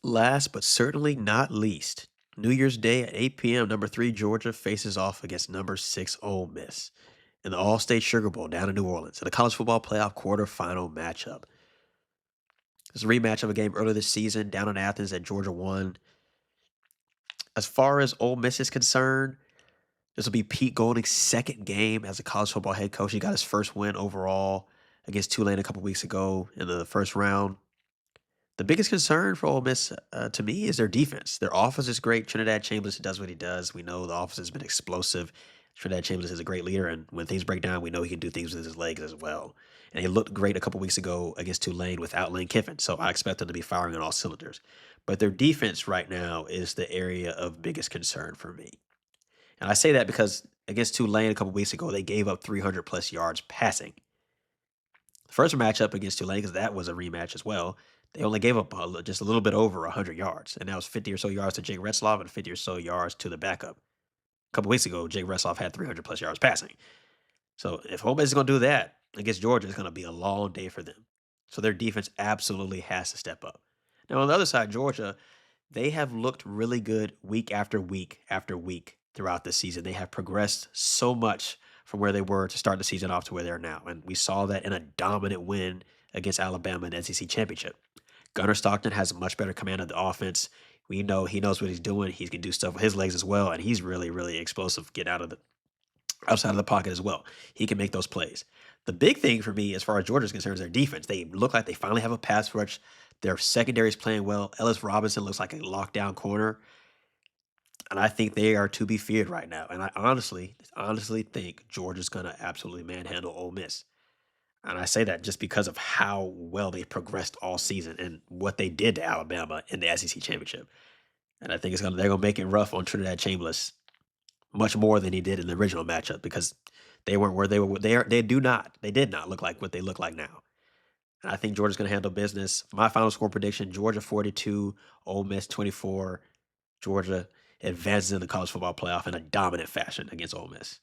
Last but certainly not least, New Year's Day at 8 p.m., number 3 Georgia faces off against number 6 Ole Miss in the All-State Sugar Bowl down in New Orleans in a college football playoff quarterfinal matchup. It's a rematch of a game earlier this season down in Athens that Georgia won. As far as Ole Miss is concerned, this will be Pete Golding's second game as a college football head coach. He got his first win overall against Tulane a couple weeks ago in the first round. The biggest concern for Ole Miss, to me, is their defense. Their offense is great. Trinidad Chambers does what he does. We know the offense has been explosive. Trinidad Chambers is a great leader, and when things break down, we know he can do things with his legs as well. And he looked great a couple weeks ago against Tulane without Lane Kiffin, so I expect them to be firing on all cylinders. But their defense right now is the area of biggest concern for me. And I say that because against Tulane a couple weeks ago, they gave up 300 plus yards passing. The first matchup against Tulane, because that was a rematch as well, they only gave up just a little bit over 100 yards, and that was 50 or so yards to Jake Retzloff and 50 or so yards to the backup. A couple weeks ago, Jake Retzloff had 300 plus yards passing. So if Ole Miss is going to do that against Georgia, it's going to be a long day for them. So their defense absolutely has to step up. Now, on the other side, Georgia, they have looked really good week after week after week throughout the season. They have progressed so much from where they were to start the season off to where they are now. And we saw that in a dominant win against Alabama in the SEC Championship. Gunnar Stockton has a much better command of the offense. We know he knows what he's doing. He can do stuff with his legs as well, and he's really, really explosive. Get out of the outside of the pocket as well. He can make those plays. The big thing for me, as far as Georgia's concerned, is their defense. They look like they finally have a pass rush. Their secondary is playing well. Ellis Robinson looks like a lockdown corner, and I think they are to be feared right now. And I honestly think Georgia's going to absolutely manhandle Ole Miss. And I say that just because of how well they progressed all season and what they did to Alabama in the SEC championship. And I think they're gonna make it rough on Trinidad Chambers much more than he did in the original matchup because they weren't where they were. They did not look like what they look like now. And I think Georgia's gonna handle business. My final score prediction: Georgia 42, Ole Miss 24. Georgia advances in the college football playoff in a dominant fashion against Ole Miss.